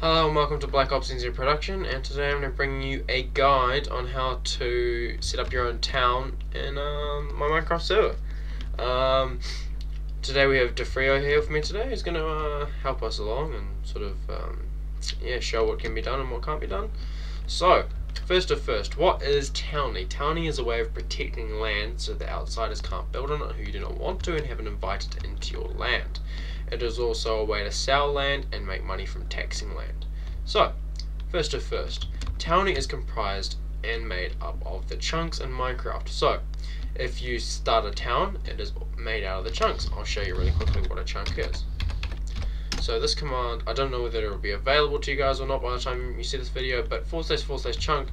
Hello and welcome to Black Ops NZ Production, and today I'm going to bring you a guide on how to set up your own town in my Minecraft server. Today we have DeFrio here with me today, who's going to help us along and sort of show what can be done and what can't be done. So, first, what is Towny? Towny is a way of protecting land so the outsiders can't build on it who you do not want to and haven't invited into your land. It is also a way to sell land and make money from taxing land. So, first, Towny is comprised and made up of the chunks in Minecraft. So, if you start a town, it is made out of the chunks. I'll show you really quickly what a chunk is. So this command, I don't know whether it will be available to you guys or not by the time you see this video, but / chunk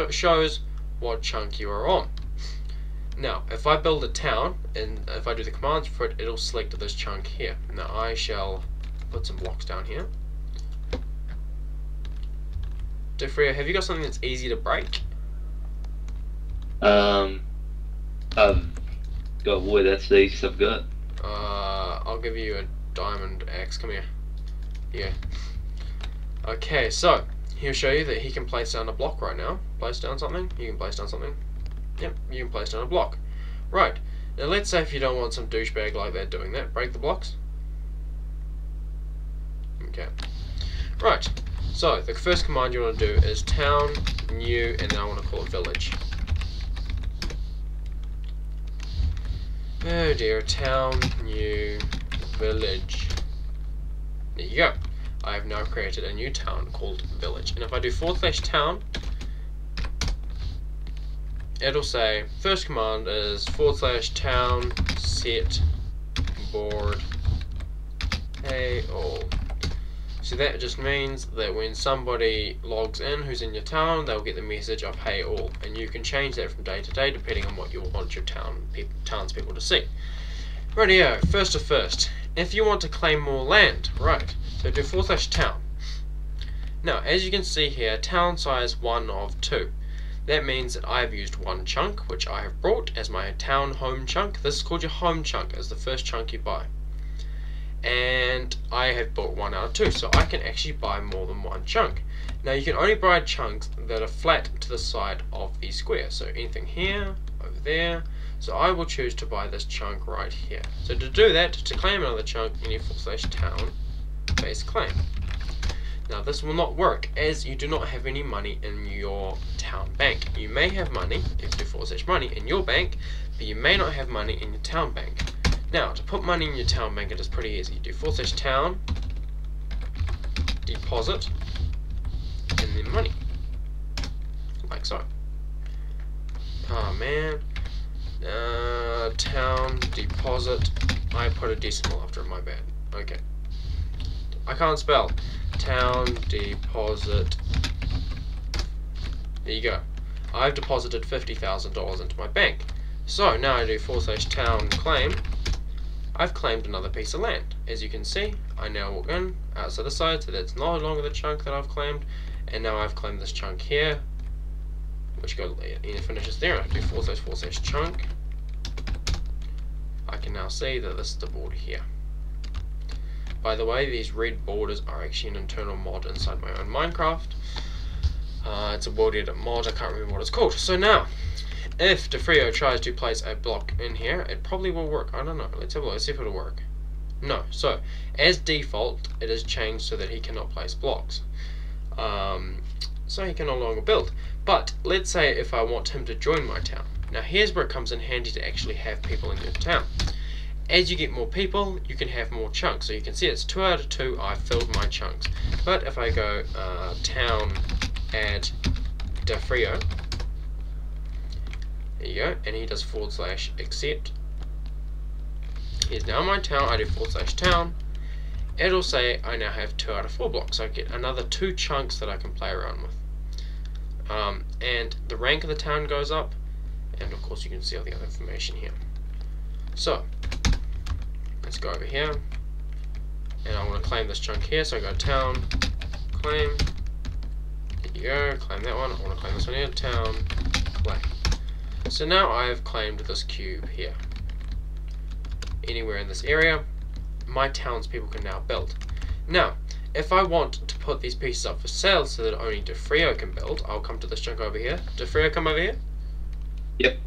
shows what chunk you are on. Now, if I build a town, and if I do the commands for it, it'll select this chunk here. Now, I shall put some blocks down here. DeFrio, have you got something that's easy to break? I've got wood, that's the easiest I've got. I'll give you a diamond axe, come here. Yeah. Okay, so, he'll show you that he can place down a block right now. Place down something, you can place down something. Yep, you can place down a block. Right, now let's say if you don't want some douchebag like that doing that, break the blocks. Okay. Right, so the first command you want to do is town, new, and then I want to call it village. Oh dear, town, new, village. There you go. I have now created a new town called village. And if I do / town, it'll say, first command is / town set board hey all. So that just means that when somebody logs in who's in your town, they'll get the message of hey all, and you can change that from day to day depending on what you want your townspeople to see. Rightio, first, if you want to claim more land, right, so do / town. Now, as you can see here, town size 1 of 2. That means that I've used one chunk, which I have brought as my town home chunk. This is called your home chunk, as the first chunk you buy. And I have bought 1 out of 2, so I can actually buy more than one chunk. Now you can only buy chunks that are flat to the side of the square, so anything here, over there. So I will choose to buy this chunk right here. So to do that, to claim another chunk, you need / town base claim. Now this will not work as you do not have any money in your town bank. You may have money, if you do / money, in your bank, but you may not have money in your town bank. Now to put money in your town bank, it is pretty easy. You do / town deposit and then money, like so. Oh man, town deposit. I put a decimal after it, my bad. Okay, I can't spell. Town deposit. There you go. I've deposited $50,000 into my bank. So now I do / town claim. I've claimed another piece of land. As you can see, I now walk in outside the side, so that's no longer the chunk that I've claimed, and now I've claimed this chunk here, which finishes there. I do / chunk. I can now see that this is the border here. By the way, these red borders are actually an internal mod inside my own Minecraft. It's a world edit mod, I can't remember what it's called. So now, if DeFrio tries to place a block in here, it probably will work. I don't know, let's have a look, let's see if it'll work. No, so, as default, it is changed so that he cannot place blocks. So he can no longer build. But, let's say if I want him to join my town. Now here's where it comes in handy to actually have people in your town. As you get more people, you can have more chunks. So you can see it's 2 out of 2, I've filled my chunks. But if I go town add DeFrio, there you go, and he does / accept. Here's now my town, I do / town. It'll say I now have 2 out of 4 blocks. So I get another 2 chunks that I can play around with. And the rank of the town goes up, and of course you can see all the other information here. So, let's go over here, and I want to claim this chunk here, so I go town, claim, there you go, claim that one. I want to claim this one here, town, claim. So now I have claimed this cube here. Anywhere in this area, my townspeople can now build. Now, if I want to put these pieces up for sale so that only DeFrio can build, I'll come to this chunk over here. DeFrio, come over here. Yep.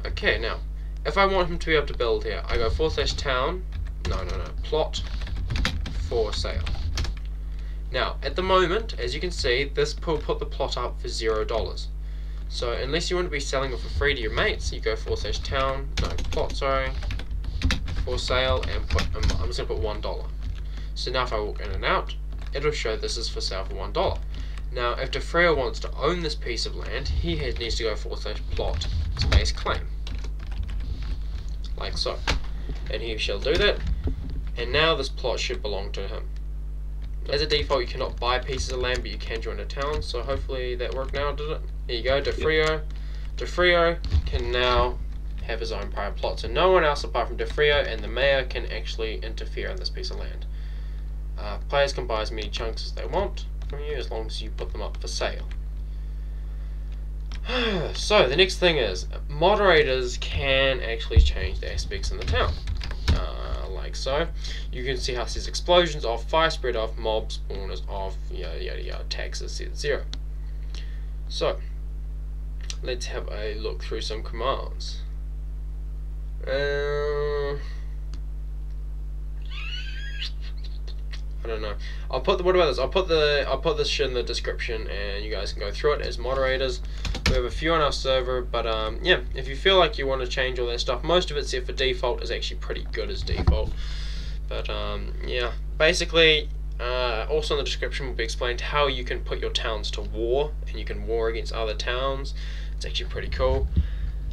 Okay, now, if I want him to be able to build here, I go /town, plot for sale. Now, at the moment, as you can see, this will put the plot up for $0. So, unless you want to be selling it for free to your mates, you go /town, plot, for sale, and I'm just going to put $1. So now if I walk in and out, it'll show this is for sale for $1. Now, if DeFrio wants to own this piece of land, he needs to go /plot space claim. Like so. And he shall do that. And now this plot should belong to him. As a default, you cannot buy pieces of land, but you can join a town. So hopefully that worked now, did it? There you go, DeFrio. DeFrio can now have his own private plot. So no one else apart from DeFrio and the mayor can actually interfere on this piece of land. Players can buy as many chunks as they want from you as long as you put them up for sale. So the next thing is moderators can actually change the aspects in the town. Like so. You can see how it says explosions off, fire spread off, mob spawners off, yada yada yada, taxes set 0. So let's have a look through some commands. I don't know. What about this? I'll put this shit in the description, and you guys can go through it as moderators. We have a few on our server, but yeah, if you feel like you want to change all that stuff, most of it set for default is actually pretty good as default. But yeah, basically, also in the description will be explained how you can put your towns to war, and you can war against other towns. It's actually pretty cool.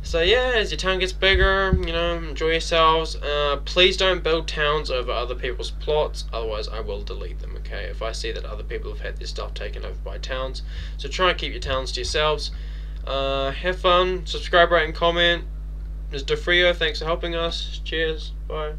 So yeah, as your town gets bigger, enjoy yourselves. Please don't build towns over other people's plots, otherwise I will delete them, okay? If I see that other people have had their stuff taken over by towns. So try and keep your towns to yourselves. Have fun, subscribe, rate and comment. Mr. DeFrio, thanks for helping us. Cheers, bye.